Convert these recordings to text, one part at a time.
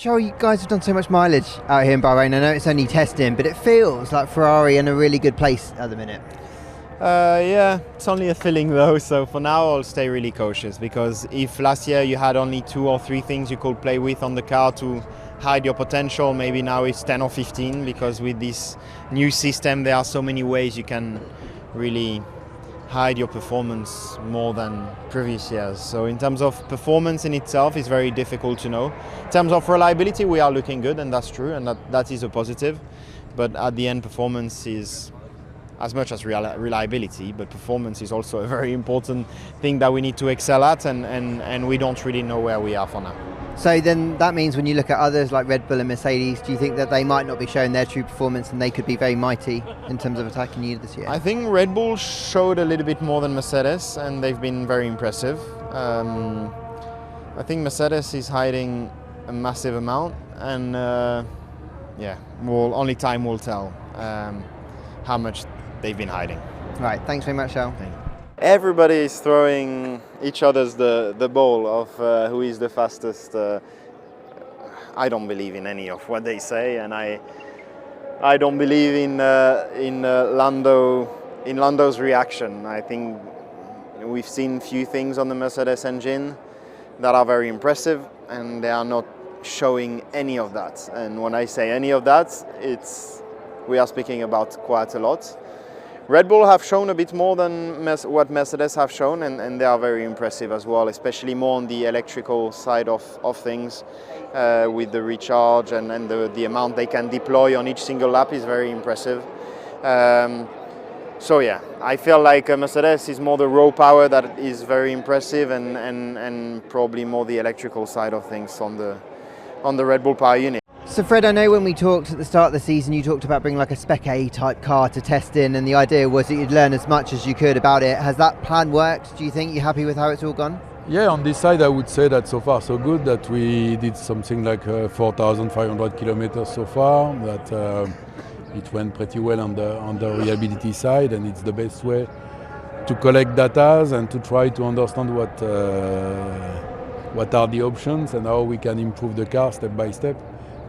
Charles, you guys have done so much mileage out here in Bahrain. I know it's only testing, but it feels like Ferrari in a really good place at the minute. Yeah, it's only a feeling though, so for now I'll stay really cautious, because if last year you had only 2 or 3 things you could play with on the car to hide your potential, maybe now it's 10 or 15, because with this new system there are so many ways you can really hide your performance more than previous years. So in terms of performance in itself, it's very difficult to know. In terms of reliability, we are looking good, and that's true, and that is a positive. But at the end, performance is as much as reliability, but performance is also a very important thing that we need to excel at, and we don't really know where we are for now. So then that means when you look at others like Red Bull and Mercedes, do you think that they might not be showing their true performance and they could be very mighty in terms of attacking you this year? I think Red Bull showed a little bit more than Mercedes, and they've been very impressive. I think Mercedes is hiding a massive amount, and only time will tell how much they've been hiding. Right, thanks very much, Charles. Everybody is throwing each other's the ball of who is the fastest. I don't believe in any of what they say, and I don't believe in Lando's reaction. I think we've seen few things on the Mercedes engine that are very impressive, and they are not showing any of that. And when I say any of that, we are speaking about quite a lot. Red Bull have shown a bit more than what Mercedes have shown, and they are very impressive as well, especially more on the electrical side of things, with the recharge and the amount they can deploy on each single lap is very impressive. So yeah, I feel like Mercedes is more the raw power that is very impressive, and probably more the electrical side of things on the Red Bull power unit. So Fred, I know when we talked at the start of the season, you talked about bringing like a Spec A type car to test in, and the idea was that you'd learn as much as you could about it. Has that plan worked? Do you think you're happy with how it's all gone? Yeah, on this side I would say that so far so good, that we did something like 4,500 kilometers so far, that it went pretty well on the reliability side, and it's the best way to collect data and to try to understand what are the options and how we can improve the car step by step.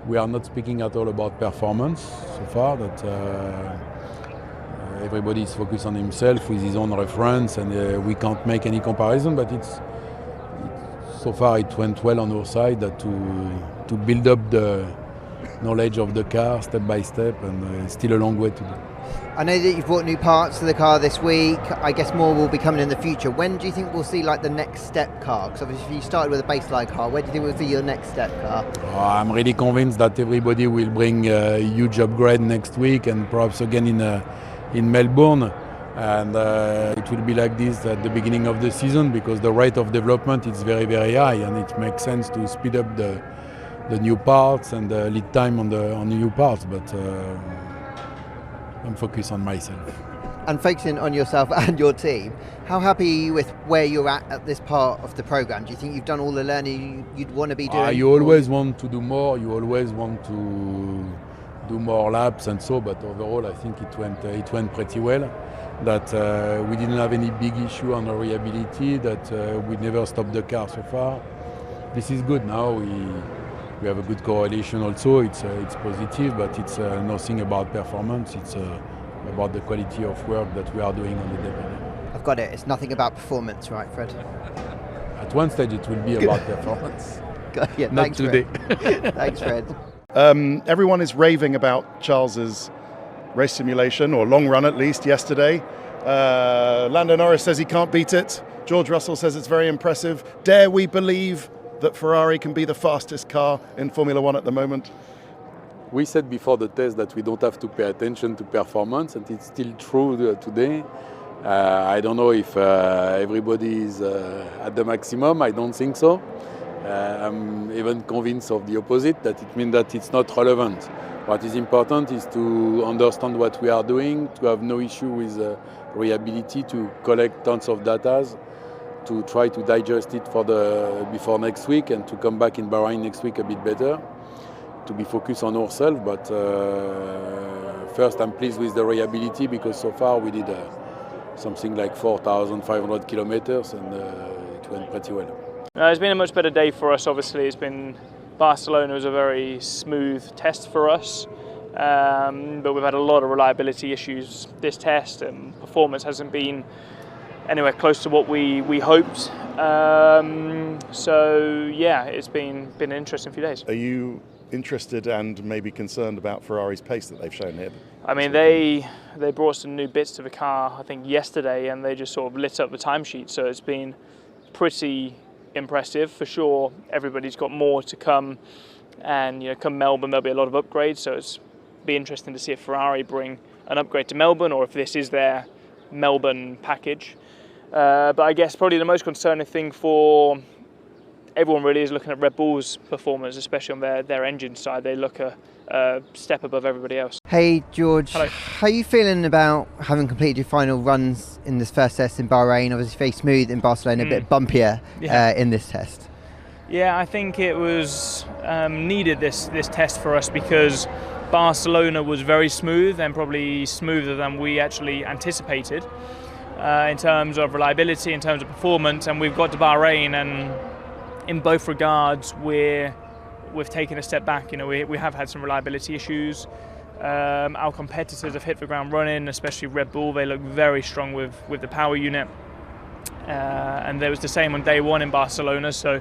We are not speaking at all about performance so far, that everybody is focused on himself with his own reference, and we can't make any comparison, but so far it went well on our side, that to build up the knowledge of the car step by step, and still a long way to do. I know that you've brought new parts to the car this week. I guess more will be coming in the future. When do you think we'll see like the next step car? Because obviously you started with a baseline car. Where do you think we'll see your next step car? I'm really convinced that everybody will bring a huge upgrade next week, and perhaps again in Melbourne. And it will be like this at the beginning of the season, because the rate of development is very, very high, and it makes sense to speed up the new parts and the lead time on the new parts. But I'm focused on myself. And focusing on yourself and your team, how happy are you with where you're at this part of the programme? Do you think you've done all the learning you'd want to be doing? You always want to do more, you always want to do more laps and so, but overall I think it went pretty well. That we didn't have any big issue on the reliability, that we never stopped the car so far. This is good. Now we have a good correlation also. It's positive, but it's nothing about performance. It's about the quality of work that we are doing on the day. I've got it. It's nothing about performance, right, Fred? At one stage it will be about performance. Yeah, not thanks, today. Fred. Thanks, Fred. Everyone is raving about Charles's race simulation, or long run at least, yesterday. Lando Norris says he can't beat it. George Russell says it's very impressive. Dare we believe that Ferrari can be the fastest car in Formula One at the moment? We said before the test that we don't have to pay attention to performance, and it's still true today. I don't know if everybody is at the maximum. I don't think so. I'm even convinced of the opposite, that it means that it's not relevant. What is important is to understand what we are doing, to have no issue with reliability, to collect tons of data, to try to digest it before next week, and to come back in Bahrain next week a bit better, to be focused on ourselves. But first, I'm pleased with the reliability, because so far we did something like 4,500 kilometers, and it went pretty well. It's been a much better day for us. Obviously, it's been Barcelona was a very smooth test for us, but we've had a lot of reliability issues this test, and performance hasn't been anywhere close to what we hoped. So yeah, it's been an interesting few days. Are you interested and maybe concerned about Ferrari's pace that they've shown here? I mean, they brought some new bits to the car, I think yesterday, and they just sort of lit up the timesheet. So it's been pretty impressive for sure. Everybody's got more to come, and come Melbourne there'll be a lot of upgrades. So it's be interesting to see if Ferrari bring an upgrade to Melbourne or if this is their Melbourne package. But I guess probably the most concerning thing for everyone really is looking at Red Bull's performance, especially on their engine side. They look a step above everybody else. Hey George, Hello. How are you feeling about having completed your final runs in this first test in Bahrain? Obviously very smooth in Barcelona, a bit bumpier in this test. Yeah, I think it was needed this test for us because Barcelona was very smooth and probably smoother than we actually anticipated in terms of reliability, in terms of performance, and we've got to Bahrain, and in both regards we've taken a step back. We have had some reliability issues. Our competitors have hit the ground running, especially Red Bull. They look very strong with the power unit, and there was the same on day one in Barcelona, so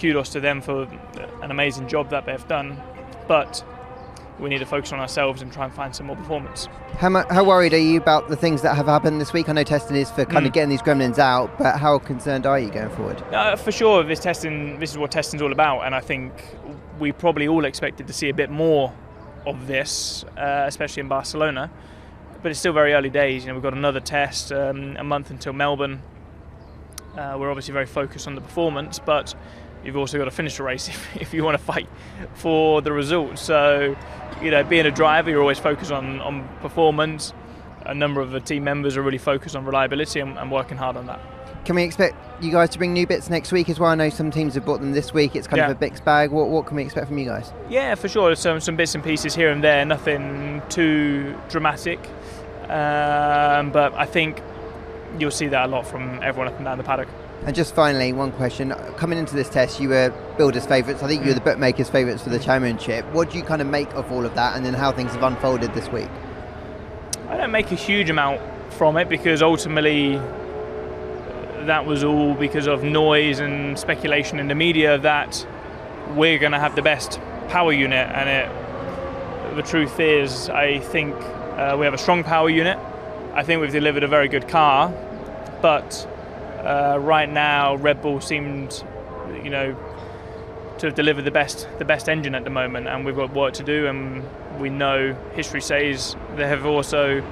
kudos to them for an amazing job that they've done, but we need to focus on ourselves and try and find some more performance. How worried are you about the things that have happened this week? I know testing is for kind of getting these gremlins out, but how concerned are you going forward? For sure, this is what testing's all about, and I think we probably all expected to see a bit more of this, especially in Barcelona, but it's still very early days. We've got another test, a month until Melbourne. We're obviously very focused on the performance, but you've also got to finish the race if you want to fight for the result. So, being a driver, you're always focused on performance. A number of the team members are really focused on reliability and working hard on that. Can we expect you guys to bring new bits next week as well? I know some teams have bought them this week. It's kind of a mixed bag. What can we expect from you guys? Yeah, for sure. Some bits and pieces here and there, nothing too dramatic. But I think you'll see that a lot from everyone up and down the paddock. And just finally, one question. Coming into this test, you were builders' favourites. I think you were the bookmakers' favourites for the championship. What do you kind of make of all of that, and then how things have unfolded this week? I don't make a huge amount from it because ultimately that was all because of noise and speculation in the media that we're going to have the best power unit. And the truth is, I think we have a strong power unit. I think we've delivered a very good car, but right now Red Bull seemed, to have delivered the best engine at the moment, and we've got work to do. And we know history says they have also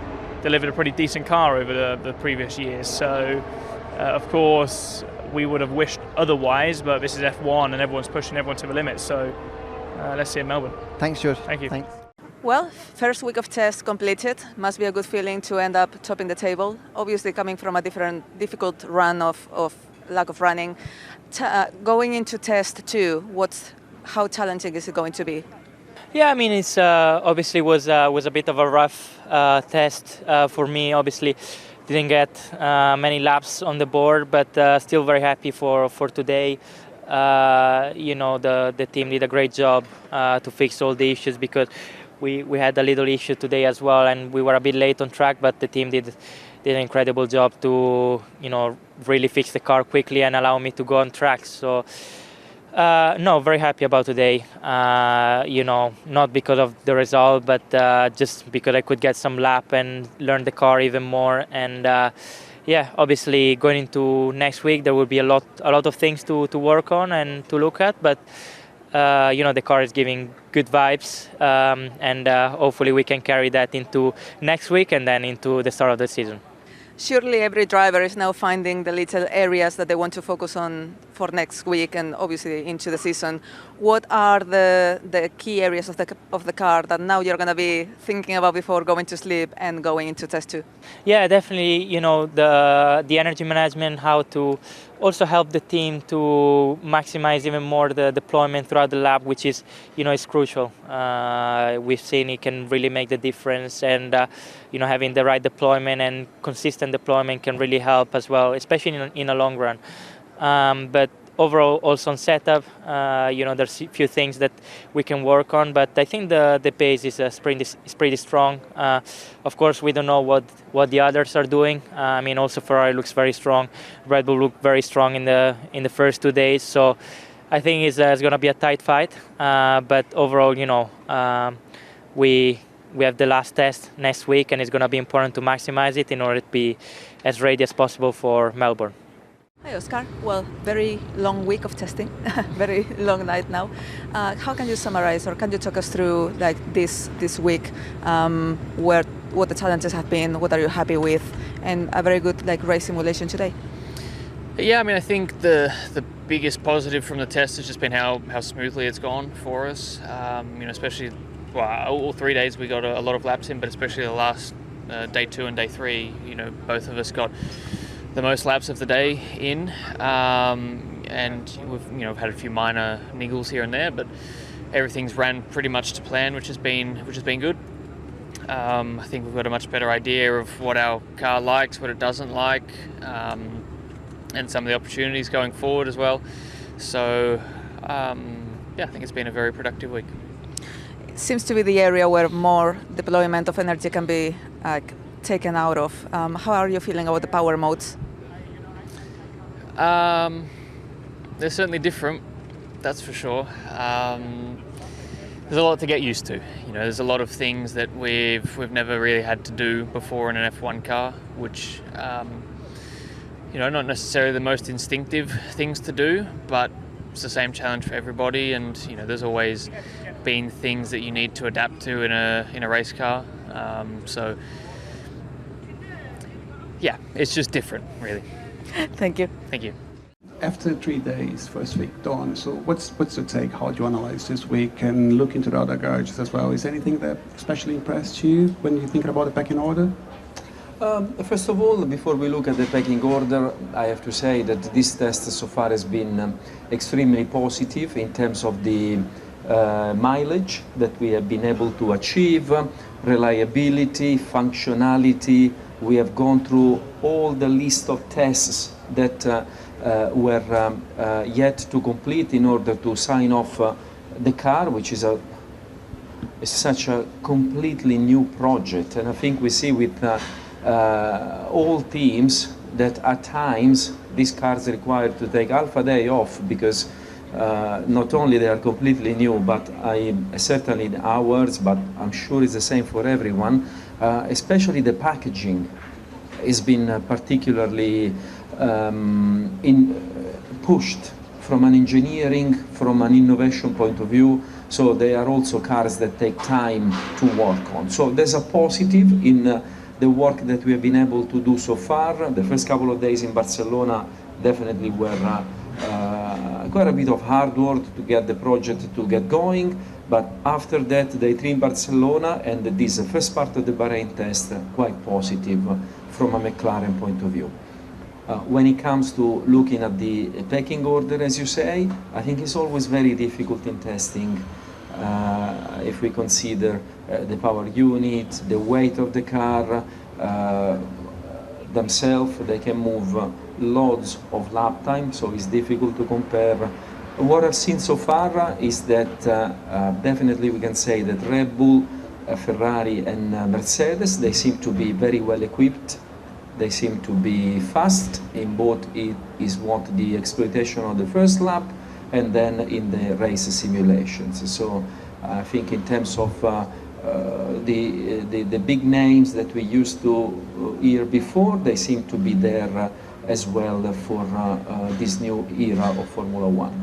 delivered a pretty decent car over the previous years. So, of course, we would have wished otherwise, but this is F1 and everyone's pushing everyone to the limit. So, let's see in Melbourne. Thanks, George. Thank you. Thanks. Well, first week of tests completed. Must be a good feeling to end up topping the table. Obviously coming from a difficult run of lack of running. Going into test 2, how challenging is it going to be? Yeah, I mean, it's obviously was a bit of a rough test for me. Obviously, didn't get many laps on the board, but still very happy for today. The team did a great job to fix all the issues because we had a little issue today as well, and we were a bit late on track, but the team did an incredible job to really fix the car quickly and allow me to go on track. So very happy about today. Not because of the result, but just because I could get some lap and learn the car even more. And obviously going into next week there will be a lot of things to work on and to look at, but the car is giving good vibes, and hopefully we can carry that into next week and then into the start of the season. Surely every driver is now finding the little areas that they want to focus on for next week and obviously into the season. What are the key areas of the car that now you're going to be thinking about before going to sleep and going into test 2? Yeah, definitely, the energy management, how to also help the team to maximize even more the deployment throughout the lap, which is crucial. We've seen it can really make the difference, and having the right deployment and consistent deployment can really help as well, especially in a long run. But overall also on setup, there's a few things that we can work on, but I think the pace is pretty strong. Of course, we don't know what the others are doing. I mean, also Ferrari looks very strong. Red Bull looked very strong in the first 2 days. So I think it's going to be a tight fight. But overall, we have the last test next week, and it's going to be important to maximize it in order to be as ready as possible for Melbourne. Hi Oscar. Well, very long week of testing, very long night now. How can you summarize, or can you talk us through like this week, what the challenges have been, what are you happy with, and a very good like race simulation today? Yeah, I mean, I think the biggest positive from the test has just been how smoothly it's gone for us. Especially all 3 days we got a lot of laps in, but especially the last day 2 and day 3, both of us got the most laps of the day in, and we've had a few minor niggles here and there, but everything's ran pretty much to plan, which has been good. I think we've got a much better idea of what our car likes, what it doesn't like, and some of the opportunities going forward as well. So I think it's been a very productive week. It seems to be the area where more deployment of energy can be taken out of. How are you feeling about the power modes? They're certainly different, that's for sure. There's a lot to get used to. There's a lot of things that we've never really had to do before in an F1 car, which not necessarily the most instinctive things to do, but it's the same challenge for everybody. And there's always been things that you need to adapt to in a race car. So yeah, it's just different, really. Thank you. Thank you. After 3 days, first week done, so what's your take? How do you analyze this week and look into the other garages as well? Is anything that especially impressed you when you're thinking about the pecking order? First of all, before we look at the pecking order, I have to say that this test so far has been extremely positive in terms of the mileage that we have been able to achieve, reliability, functionality. We have gone through all the list of tests that were yet to complete in order to sign off the car, which is such a completely new project. And I think we see with all teams that at times these cars require to take half a day off, because not only they are completely new, but certainly ours, but I'm sure it's the same for everyone, especially the packaging has been particularly pushed from an engineering, from an innovation point of view. So they are also cars that take time to work on. So there's a positive in the work that we have been able to do so far. The first couple of days in Barcelona definitely were quite a bit of hard work to get the project to get going, but after that, day 3 in Barcelona and this first part of the Bahrain test, quite positive from a McLaren point of view. When it comes to looking at the pecking order, as you say, I think it's always very difficult in testing if we consider the power unit, the weight of the car, themselves. They can move loads of lap time, so it's difficult to compare. What I've seen so far is that definitely we can say that Red Bull, Ferrari and Mercedes, they seem to be very well equipped. They seem to be fast in both is what the exploitation of the first lap and then in the race simulations. So I think in terms of the big names that we used to hear before, they seem to be there as well for this new era of Formula One.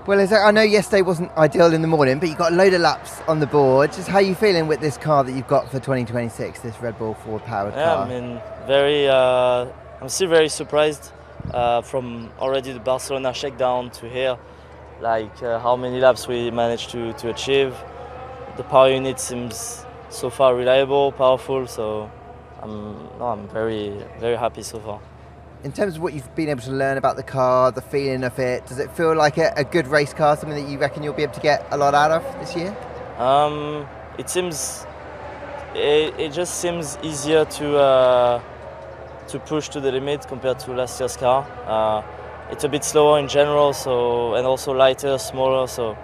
Well, Isack, I know yesterday wasn't ideal in the morning, but you got a load of laps on the board. Just how are you feeling with this car that you've got for 2026, this Red Bull Ford-powered car? I mean, I'm still very surprised from already the Barcelona shakedown to here, like how many laps we managed to achieve. The power unit seems so far reliable, powerful, so I'm very, very happy so far. In terms of what you've been able to learn about the car, the feeling of it, does it feel like a good race car, something that you reckon you'll be able to get a lot out of this year? It just seems easier to push to the limit compared to last year's car. it's a bit slower in general, so, and also lighter, smaller, so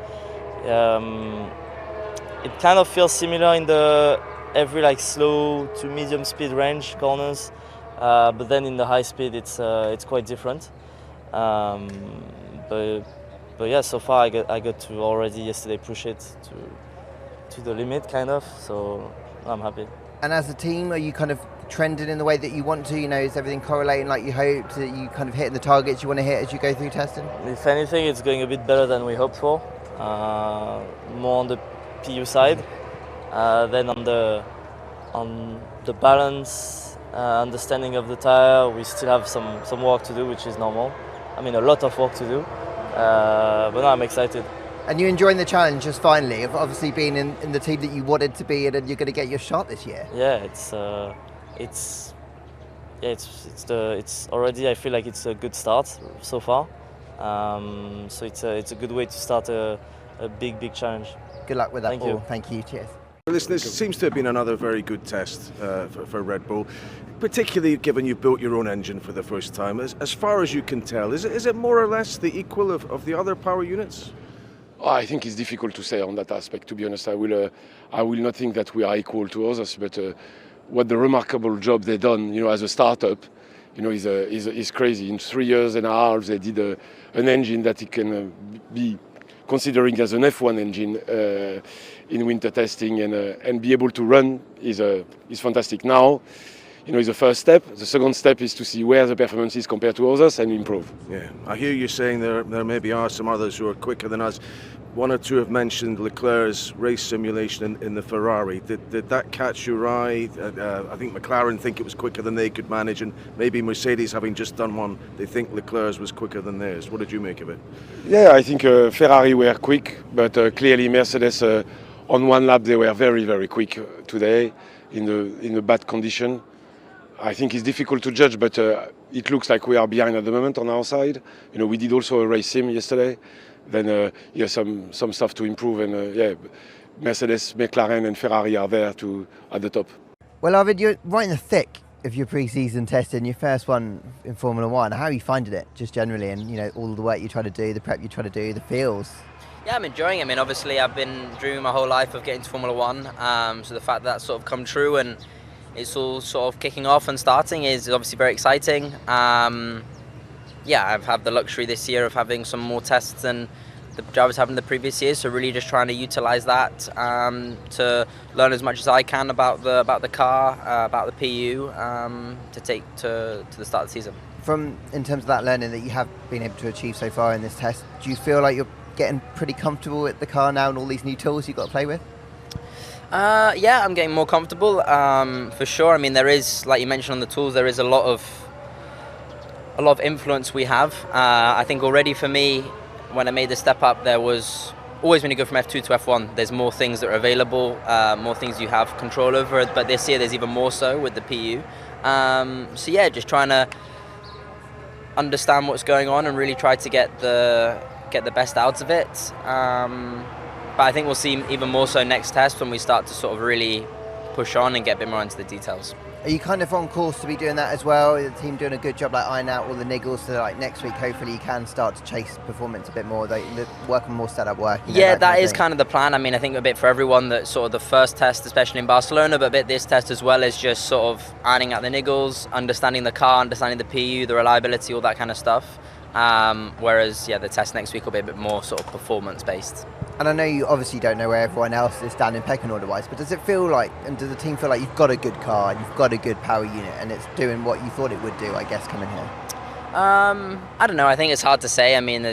it kind of feels similar in the every like slow to medium speed range corners, but then in the high speed it's quite different. But yeah, so far I got to already yesterday push it to the limit kind of, so I'm happy. And as a team, are you kind of trending in the way that you want to? You know, is everything correlating like you hoped? Are you kind of hitting the targets you want to hit as you go through testing? If anything, it's going a bit better than we hoped for. More on the PU side. Then on the balance, understanding of the tire, we still have some work to do, which is normal. I mean, a lot of work to do. But no, I'm excited. And you're enjoying the challenge just finally of obviously being in the team that you wanted to be in, and you're going to get your shot this year. Yeah, it's already, I feel like it's a good start so far. So it's a good way to start a big challenge. Good luck with that. Thank you. Thank you. Cheers. Listen, this seems to have been another very good test for Red Bull, particularly given you've built your own engine for the first time. As far as you can tell, is it more or less the equal of the other power units? Oh, I think it's difficult to say on that aspect. To be honest, I will not think that we are equal to others. But what the remarkable job they've done, as a startup, is crazy. In 3 years and a half, they did an engine that it can be considering as an F1 engine in winter testing and be able to run is fantastic. Now, it's the first step. The second step is to see where the performance is compared to others and improve. Yeah, I hear you saying there maybe are some others who are quicker than us. One or two have mentioned Leclerc's race simulation in the Ferrari. Did that catch your eye? I think McLaren think it was quicker than they could manage, and maybe Mercedes, having just done one, they think Leclerc's was quicker than theirs. What did you make of it? Yeah, I think Ferrari were quick, but clearly Mercedes on one lap they were very, very quick today in the bad condition. I think it's difficult to judge, but it looks like we are behind at the moment on our side. We did also a race sim yesterday. Then some stuff to improve, and Mercedes, McLaren, and Ferrari are there at the top. Well, Arvid, you're right in the thick of your pre-season testing, your first one in Formula One. How are you finding it, just generally, and all the work you try to do, the prep you try to do, the feels? Yeah, I'm enjoying it. I mean, obviously, I've been dreaming my whole life of getting to Formula One. So the fact that that's sort of come true and it's all sort of kicking off and starting is obviously very exciting. I've had the luxury this year of having some more tests than the drivers have in the previous years, so really just trying to utilise that to learn as much as I can about the car, about the PU, to take to the start of the season. In terms of that learning that you have been able to achieve so far in this test, do you feel like you're getting pretty comfortable with the car now and all these new tools you've got to play with? Yeah, I'm getting more comfortable, for sure. I mean, there is, like you mentioned on the tools, there is a lot of influence we have. I think already for me, when I made the step up, there was always when you go from F2 to F1, there's more things that are available, more things you have control over. But this year, there's even more so with the PU. So yeah, just trying to understand what's going on and really try to get the best out of it. But I think we'll see even more so next test when we start to sort of really push on and get a bit more into the details. Are you kind of on course to be doing that as well? Is the team doing a good job ironing out all the niggles so next week hopefully you can start to chase performance a bit more, work on more setup work? Yeah, that is kind of the plan. I mean, I think a bit for everyone that sort of the first test, especially in Barcelona, but a bit this test as well, is just sort of ironing out the niggles, understanding the car, understanding the PU, the reliability, all that kind of stuff. Whereas, the test next week will be a bit more sort of performance based. And I know you obviously don't know where everyone else is standing pecking order wise, but does it feel like, and does the team feel like you've got a good car and you've got a good power unit and it's doing what you thought it would do, I guess, coming here? I don't know. I think it's hard to say. I mean,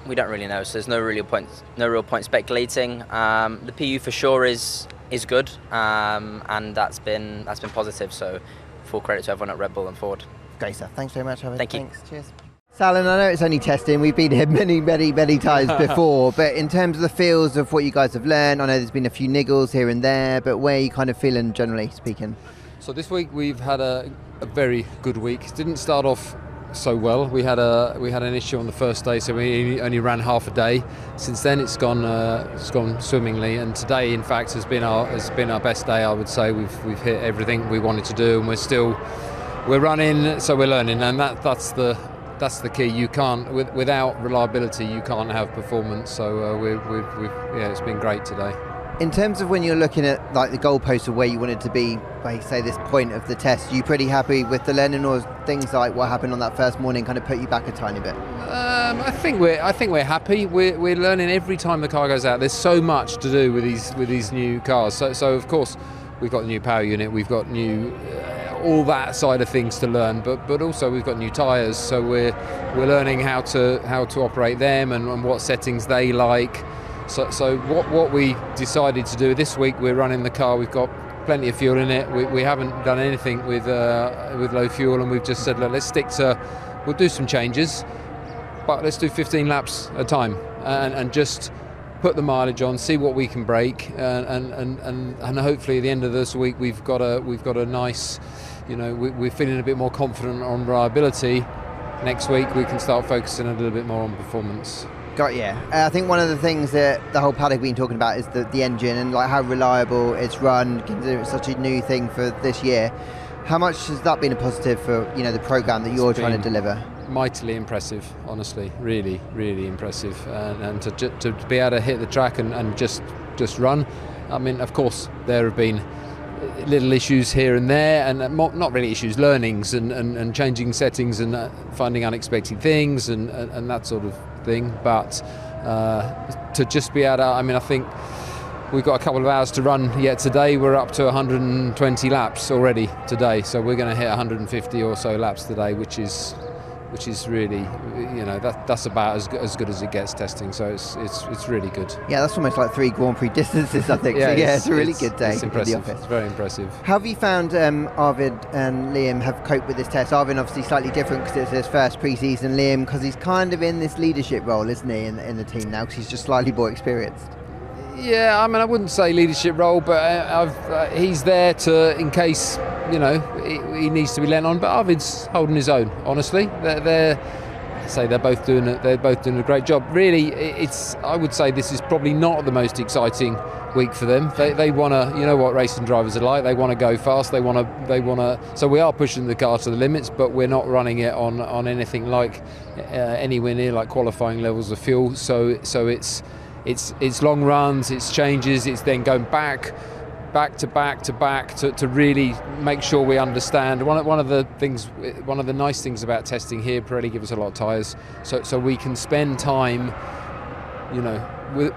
we don't really know, so there's no real point speculating. The PU for sure is good, and that's been positive. So full credit to everyone at Red Bull and Ford. Great stuff. Thanks very much, Arvid. Thank you. Thanks. Cheers. Salin, I know it's only testing. We've been here many times before, but in terms of the feels of what you guys have learned, I know there's been a few niggles here and there, but where are you kind of feeling generally speaking? So this week we've had a very good week. It didn't start off so well. We had an issue on the first day, so we only ran half a day. Since then it's gone swimmingly, and today in fact has been our best day. I would say we've hit everything we wanted to do, and we're running, so we're learning, and that's the that's the key. You can't without reliability, you can't have performance. So it's been great today. In terms of when you're looking at like the goalpost of where you wanted to be by say this point of the test, are you pretty happy with the learning, or things like what happened on that first morning kind of put you back a tiny bit? I think we're happy. We're learning every time the car goes out. There's so much to do with these new cars. So of course we've got the new power unit, we've got new all that side of things to learn, but also we've got new tyres. So we're learning how to operate them and what settings they like. So what we decided to do this week, we're running the car. We've got plenty of fuel in it. We haven't done anything with low fuel, and we've just said, look, let's stick to. We'll do some changes, but let's do 15 laps a time and just put the mileage on, see what we can break, and hopefully at the end of this week we've got a nice, we're feeling a bit more confident on reliability. Next week we can start focusing a little bit more on performance. Got you. I think one of the things that the whole paddock has been talking about is the engine and like how reliable it's run, considering it's such a new thing for this year. How much has that been a positive for the program that you're trying to deliver? Mightily impressive, honestly, really, really impressive, and to be able to hit the track and just run. I mean, of course, there have been little issues here and there, and not really issues, learnings and changing settings and finding unexpected things and that sort of thing. But to just be able to, I think we've got a couple of hours to run yet today. We're up to 120 laps already today, so we're going to hit 150 or so laps today, which is really, that's about as good as it gets testing. So it's really good. Yeah, that's almost like 3 Grand Prix distances, I think. It's a really good day. It's impressive. In the office. It's very impressive. How have you found Arvid and Liam have coped with this test? Arvid obviously slightly different because it's his first pre-season. Liam, because he's kind of in this leadership role, isn't he, in the team now, because he's just slightly more experienced. Yeah, I wouldn't say leadership role, but he's there in case he needs to be lent on. But Arvid's holding his own. Honestly, they're both doing a great job. Really, I would say this is probably not the most exciting week for them. They want to, what racing drivers are like. They want to go fast. They want to. So we are pushing the car to the limits, but we're not running it on anything like anywhere near like qualifying levels of fuel. So it's long runs, it's changes, it's then going back to really make sure we understand. One of the nice things about testing here, Pirelli give us a lot of tyres, so we can spend time,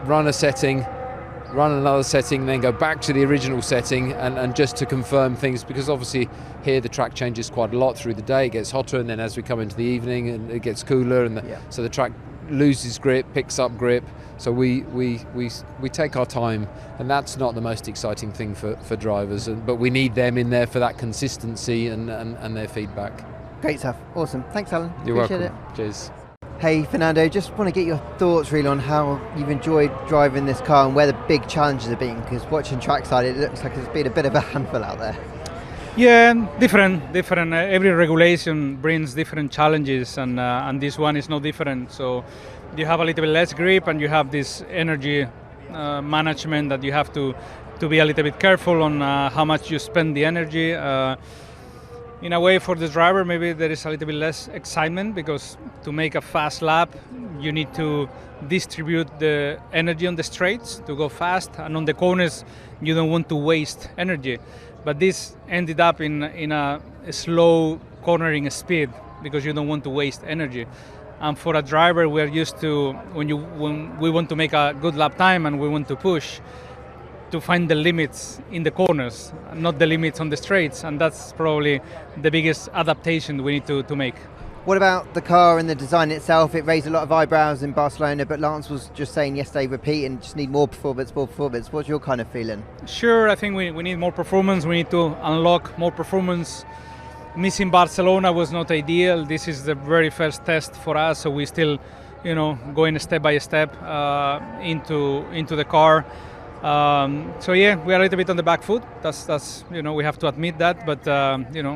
run a setting, run another setting, then go back to the original setting and just to confirm things, because obviously here the track changes quite a lot through the day. It gets hotter, and then as we come into the evening and it gets cooler, and so the track loses grip, picks up grip. So we take our time, and that's not the most exciting thing for drivers, but we need them in there for that consistency and their feedback. Great stuff. Awesome. Thanks, Alan. You're Appreciate welcome. it. Cheers. Hey, Fernando, just want to get your thoughts really on how you've enjoyed driving this car and where the big challenges have been, because watching trackside it looks like it's been a bit of a handful out there. Yeah, different. Every regulation brings different challenges, and this one is no different. So you have a little bit less grip, and you have this energy management that you have to be a little bit careful on how much you spend the energy. In a way, for the driver, maybe there is a little bit less excitement, because to make a fast lap, you need to distribute the energy on the straights to go fast, and on the corners, you don't want to waste energy. But this ended up in a slow cornering speed, because you don't want to waste energy. And for a driver, we are used to, when we want to make a good lap time and we want to push, to find the limits in the corners, not the limits on the straights. And that's probably the biggest adaptation we need to make. What about the car and the design itself? It raised a lot of eyebrows in Barcelona, but Lance was just saying yesterday, repeat, and just need more performance. What's your kind of feeling? Sure, I think we need more performance. We need to unlock more performance. Missing Barcelona was not ideal. This is the very first test for us, so we still, going step by step into the car. So yeah, we are a little bit on the back foot. That's we have to admit that. But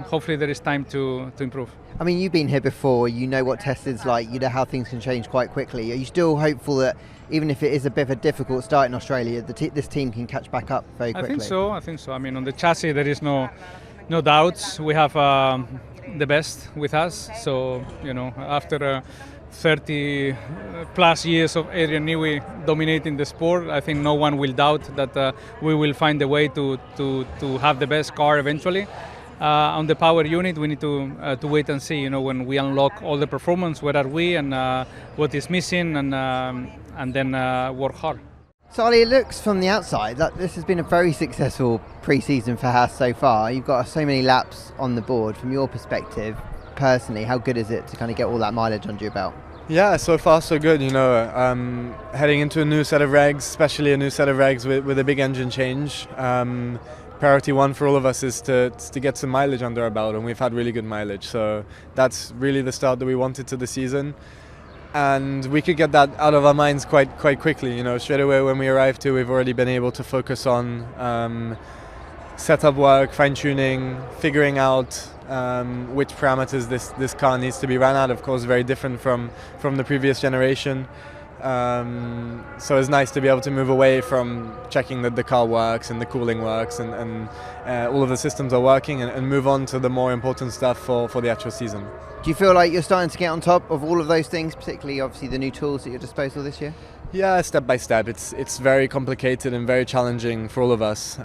hopefully there is time to improve. I mean, you've been here before. You know what testing's like. You know how things can change quite quickly. Are you still hopeful that even if it is a bit of a difficult start in Australia, this team can catch back up very quickly? I think so. I mean, on the chassis there is no doubts. We have the best with us. So, after 30 plus years of Adrian Newey dominating the sport, I think no one will doubt that we will find a way to have the best car eventually. On the power unit, we need to wait and see. When we unlock all the performance, where are we and what is missing, and then work hard. So Ali, it looks from the outside that this has been a very successful pre-season for Haas so far. You've got so many laps on the board. From your perspective, personally, how good is it to kind of get all that mileage under your belt? Yeah, so far so good. Heading into a new set of regs, especially a new set of regs with a big engine change. Priority one for all of us is to get some mileage under our belt, and we've had really good mileage. So that's really the start that we wanted to the season. And we could get that out of our minds quite quickly. Straight away when we arrived here, we've already been able to focus on setup work, fine-tuning, figuring out which parameters this car needs to be run at. Of course, very different from the previous generation. So it's nice to be able to move away from checking that the car works and the cooling works and all of the systems are working and move on to the more important stuff for the actual season. Do you feel like you're starting to get on top of all of those things, particularly obviously the new tools at your disposal this year? Yeah, step by step. It's very complicated and very challenging for all of us.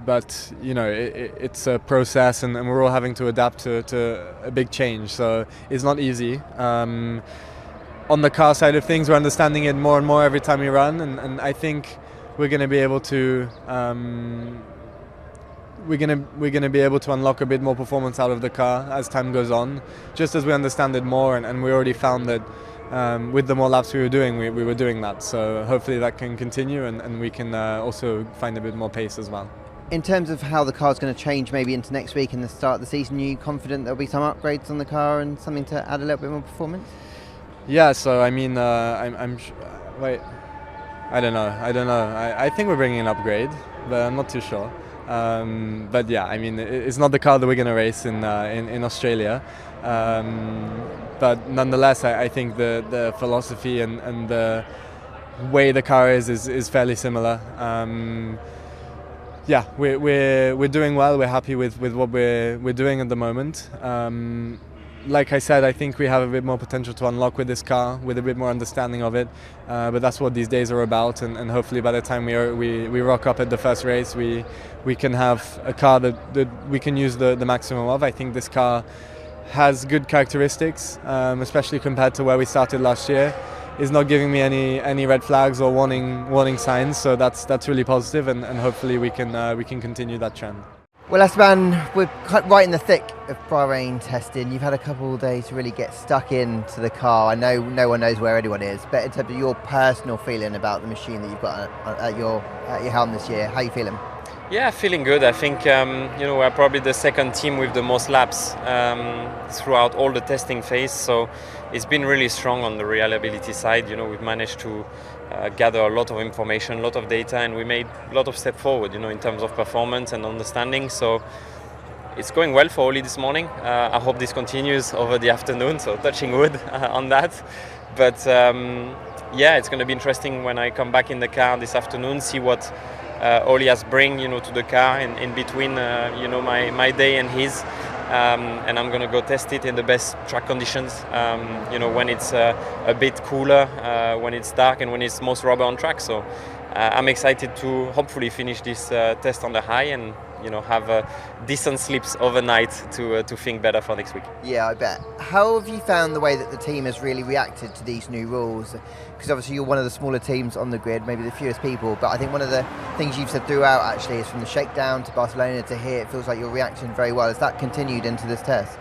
But it's a process, and we're all having to adapt to a big change. So it's not easy. On the car side of things, we're understanding it more and more every time we run, and I think we're going to be able to we're going to be able to unlock a bit more performance out of the car as time goes on, just as we understand it more, and we already found that with the more laps we were doing, we were doing that. So hopefully that can continue, and we can also find a bit more pace as well. In terms of how the car's going to change maybe into next week and the start of the season, are you confident there'll be some upgrades on the car and something to add a little bit more performance? Yeah, so I mean, wait, I don't know. I think we're bringing an upgrade, but I'm not too sure. But yeah, I mean, it's not the car that we're going to race in Australia. But nonetheless, I think the philosophy and the way the car is fairly similar. Yeah, we're doing well. We're happy with what we're doing at the moment. Like I said, I think we have a bit more potential to unlock with this car, with a bit more understanding of it. But that's what these days are about, and hopefully by the time we rock up at the first race, we can have a car that we can use the maximum of. I think this car has good characteristics, especially compared to where we started last year. It's not giving me any red flags or warning signs, so that's really positive, and hopefully we can continue that trend. Well, Esteban, we're right in the thick of Bahrain testing. You've had a couple of days to really get stuck into the car. I know no one knows where anyone is, but in terms of your personal feeling about the machine that you've got at your helm this year, how are you feeling? Yeah, feeling good. I think we're probably the second team with the most laps throughout all the testing phase. So it's been really strong on the reliability side. We've managed to gather a lot of information, a lot of data, and we made a lot of steps forward, in terms of performance and understanding. So it's going well for Oli this morning. I hope this continues over the afternoon, so touching wood on that. But yeah, it's going to be interesting when I come back in the car this afternoon, see what Oli has bring, to the car in between, my day and his. And I'm going to go test it in the best track conditions, when it's a bit cooler, when it's dark, and when it's most rubber on track. So I'm excited to hopefully finish this test on the high and have decent sleeps overnight to think better for next week. Yeah, I bet. How have you found the way that the team has really reacted to these new rules? Because obviously you're one of the smaller teams on the grid, maybe the fewest people, but I think one of the things you've said throughout actually is from the shakedown to Barcelona to here, it feels like you're reacting very well. Has that continued into this test?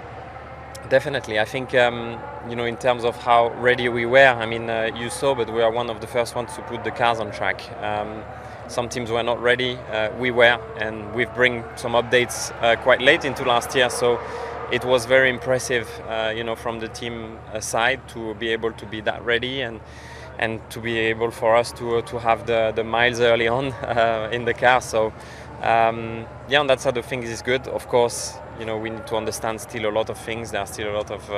Definitely. I think, in terms of how ready we were, you saw, but we are one of the first ones to put the cars on track. Some teams were not ready, we were, and we've bring some updates quite late into last year, so it was very impressive, from the team side to be able to be that ready and to be able for us to have the miles early on in the car. So on that side of things is good. Of course, we need to understand still a lot of things. There are still a lot of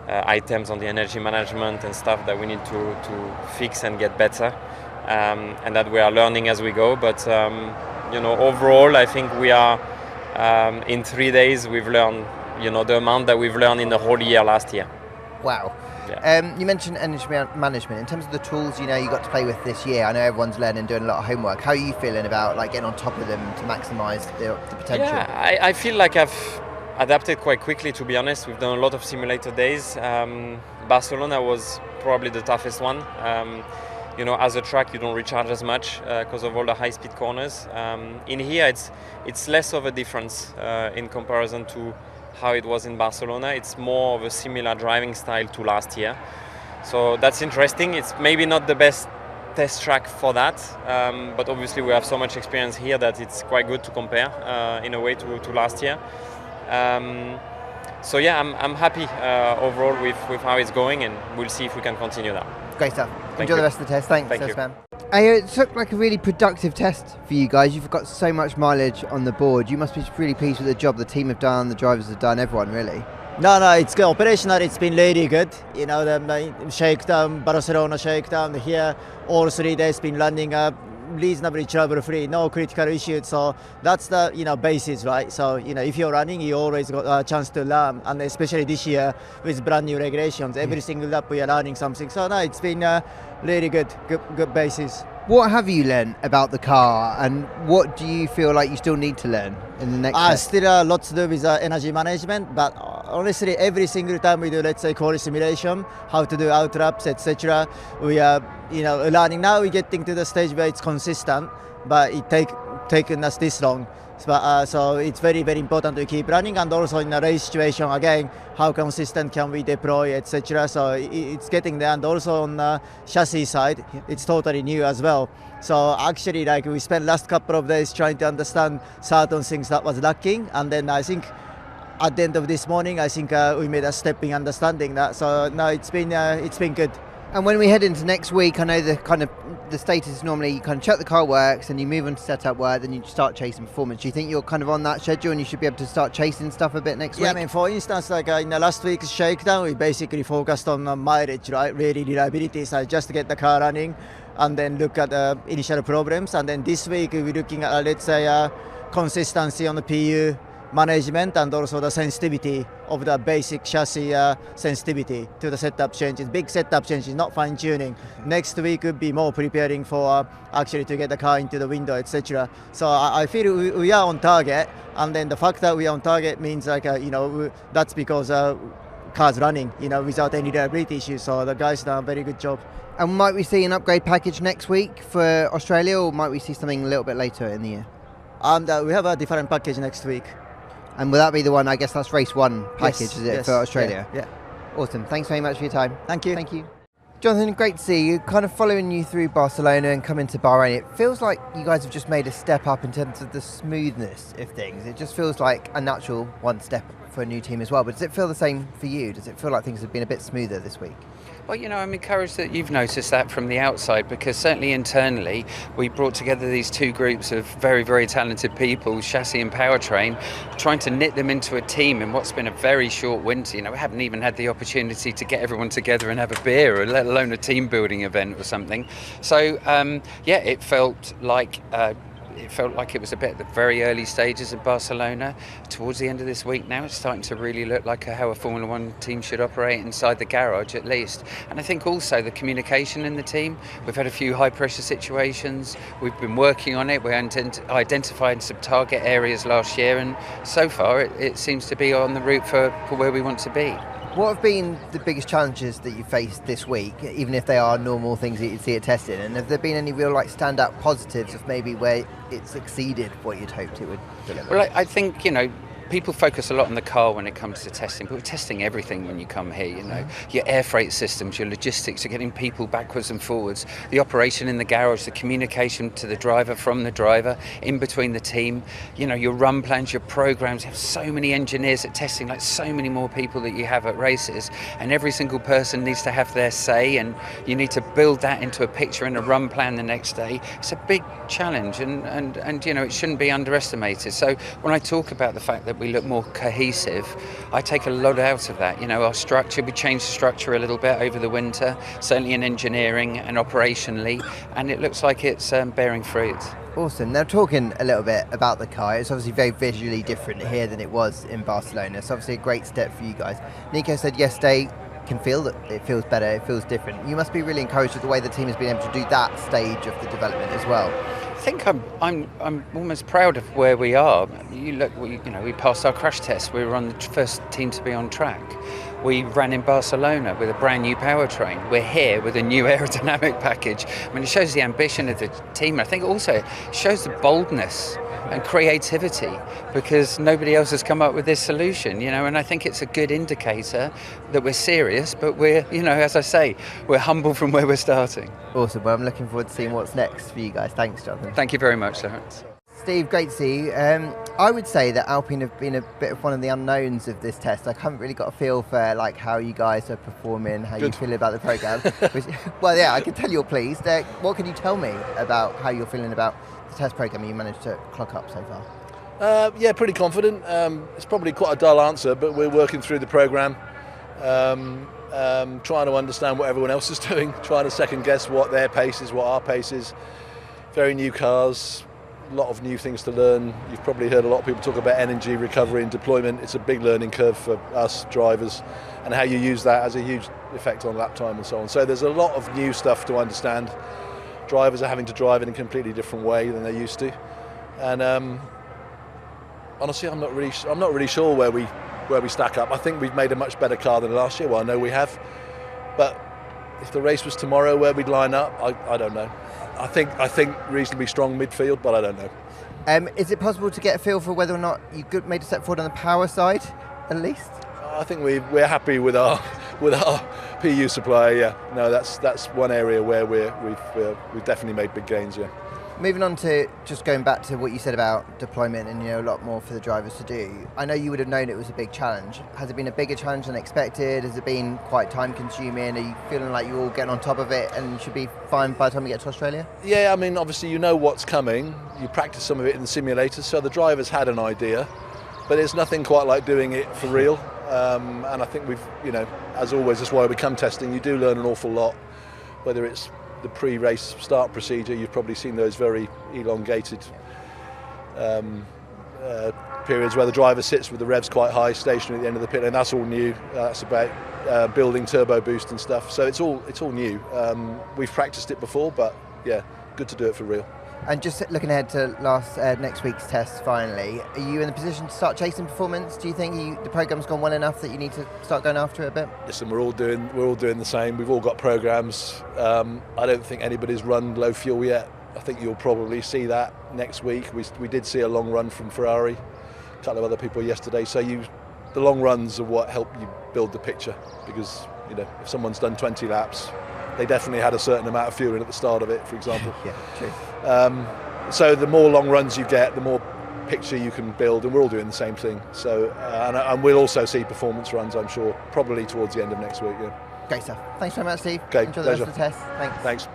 items on the energy management and stuff that we need to fix and get better. And that we are learning as we go, but overall I think we are in 3 days we've learned the amount that we've learned in the whole year last year. Wow. Yeah. You mentioned energy management. In terms of the tools, you got to play with this year, I know everyone's learning, doing a lot of homework. How are you feeling about getting on top of them to maximise the potential? Yeah, I feel like I've adapted quite quickly, to be honest. We've done a lot of simulator days. Barcelona was probably the toughest one. As a track, you don't recharge as much because of all the high-speed corners. In here, it's less of a difference in comparison to how it was in Barcelona. It's more of a similar driving style to last year. So that's interesting. It's maybe not the best test track for that, but obviously we have so much experience here that it's quite good to compare in a way to last year. So yeah, I'm happy overall with how it's going, and we'll see if we can continue that. Great stuff. Thank Enjoy you. the rest of the test. Thanks, Thank you. man. It took like a really productive test for you guys. You've got so much mileage on the board. You must be really pleased with the job the team have done, the drivers have done, everyone really. No, it's good. Operational, it's been really good. The shakedown, Barcelona shakedown here, all 3 days been running reasonably trouble-free, no critical issues. So that's the basis, right? So if you're running, you always got a chance to learn, and especially this year with brand new regulations, every single lap we are learning something. So no, it's been really good basis. What have you learned about the car, and what do you feel like you still need to learn in the next test? Still lots to do with energy management, but honestly, every single time we do, let's say, quality simulation, how to do out laps, etc., we are learning. Now we're getting to the stage where it's consistent, but it taken us this long. So it's very, very important to keep running, and also in a race situation, again, how consistent can we deploy, etc. So it's getting there, and also on the chassis side, it's totally new as well. So actually, we spent last couple of days trying to understand certain things that was lacking, and then I think at the end of this morning, I think we made a step in understanding that. So no, it's been good. And when we head into next week, I know the status is normally you kind of check the car works and you move on to setup work, then you start chasing performance. Do you think you're kind of on that schedule and you should be able to start chasing stuff a bit next week? Yeah, I mean, for instance, in the last week's shakedown, we basically focused on mileage, right? Really reliability, so just to get the car running and then look at the initial problems. And then this week, we're looking at, let's say, consistency on the PU management and also the sensitivity of the basic chassis sensitivity to the setup changes, big setup changes, not fine tuning. Next week would be more preparing for actually to get the car into the window, etc. So I feel we are on target, and then the fact that we are on target means that's because car's running, without any reliability issues. So the guys done a very good job. And might we see an upgrade package next week for Australia, or might we see something a little bit later in the year? We have a different package next week. And will that be the one, I guess that's race one package, yes, is it, yes, for Australia? Yeah. Awesome. Thanks very much for your time. Thank you. Thank you. Jonathan, great to see you. Kind of following you through Barcelona and coming to Bahrain, it feels like you guys have just made a step up in terms of the smoothness of things. It just feels like a natural one step for a new team as well. But does it feel the same for you? Does it feel like things have been a bit smoother this week? Well, I'm encouraged that you've noticed that from the outside, because certainly internally we brought together these two groups of very, very talented people, chassis and powertrain, trying to knit them into a team in what's been a very short winter. We haven't even had the opportunity to get everyone together and have a beer, or let alone a team building event or something. So it felt like it was a bit at the very early stages of Barcelona. Towards the end of this week now, it's starting to really look like how a Formula One team should operate inside the garage, at least. And I think also the communication in the team. We've had a few high pressure situations. We've been working on it. We identified some target areas last year, and so far it seems to be on the route for where we want to be. What have been the biggest challenges that you faced this week, even if they are normal things that you see at testing? And have there been any real standout positives of maybe where it's exceeded what you'd hoped it would deliver? Well, I think, people focus a lot on the car when it comes to testing, but we're testing everything when you come here, your air freight systems, your logistics, you're getting people backwards and forwards, the operation in the garage, the communication to the driver, from the driver, in between the team, your run plans, your programs. You have so many engineers at testing, like so many more people that you have at races, and every single person needs to have their say, and you need to build that into a picture and a run plan the next day. It's a big challenge, and it shouldn't be underestimated. So when I talk about the fact that we look more cohesive. I take a lot out of that. You know, our structure, we changed the structure a little bit over the winter, certainly in engineering and operationally, and it looks like it's bearing fruit. Awesome. Now, talking a little bit about the car, it's obviously very visually different here than it was in Barcelona. It's obviously a great step for you guys. Nico said yesterday, can feel that it feels better, it feels different. You must be really encouraged with the way the team has been able to do that stage of the development as well. I think I'm almost proud of where we are. You look, you know, we passed our crash test. We were on the first team to be on track. We ran in Barcelona with a brand new powertrain. We're here with a new aerodynamic package. I mean, it shows the ambition of the team. I think also it shows the boldness and creativity, because nobody else has come up with this solution, you know, and I think it's a good indicator that we're serious, but we're, you know, as I say, we're humble from where we're starting. Awesome. Well, I'm looking forward to seeing what's next for you guys. Thanks, Jonathan. Thank you very much, Lawrence. Steve, great to see you. I would say that Alpine have been a bit of one of the unknowns of this test. I haven't really got a feel for like how you guys are performing, how you feel about the programme. Well, yeah, I can tell you're pleased. What can you tell me about how you're feeling about the test programme you managed to clock up so far? Yeah, pretty confident. It's probably quite a dull answer, but we're working through the programme, trying to understand what everyone else is doing, trying to second guess what their pace is, what our pace is. Very new cars, a lot of new things to learn. You've probably heard a lot of people talk about energy recovery and deployment. It's a big learning curve for us drivers, and how you use that has a huge effect on lap time and so on. So there's a lot of new stuff to understand. Drivers are having to drive in a completely different way than they used to, and honestly, I'm not really sure where we stack up. I think we've made a much better car than last year. Well, I know we have, but if the race was tomorrow, where we'd line up, I don't know. I think reasonably strong midfield, but I don't know. Is it possible to get a feel for whether or not you made a step forward on the power side, at least? I think we're happy with our PU supply. Yeah, no, that's one area where we've definitely made big gains. Yeah. Moving on to just going back to what you said about deployment and, you know, a lot more for the drivers to do. I know you would have known it was a big challenge. Has it been a bigger challenge than expected? Has it been quite time consuming? Are you feeling like you're all getting on top of it and should be fine by the time we get to Australia? Yeah, I mean, obviously you know what's coming. You practice some of it in the simulators, so the drivers had an idea, but it's nothing quite like doing it for real. And I think we've, you know, as always, that's why we come testing. You do learn an awful lot, whether it's the pre-race start procedure. You've probably seen those very elongated periods where the driver sits with the revs quite high, stationary at the end of the pit lane. That's all new. That's about building turbo boost and stuff. So it's all new. We've practiced it before, but yeah, good to do it for real. And just looking ahead to next week's test finally, are you in a position to start chasing performance? Do you think the programme's gone well enough that you need to start going after it a bit? Listen, we're all doing the same. We've all got programmes. I don't think anybody's run low fuel yet. I think you'll probably see that next week. We did see a long run from Ferrari, a couple of other people yesterday. So the long runs are what help you build the picture, because, you know, if someone's done 20 laps, they definitely had a certain amount of fuel in at the start of it, for example. Yeah, true. So the more long runs you get, the more picture you can build, and we're all doing the same thing. So and we'll also see performance runs, I'm sure, probably towards the end of next week. Yeah. Great stuff. Thanks very much, Steve. Okay, enjoy the rest of the test. Thanks. Thanks.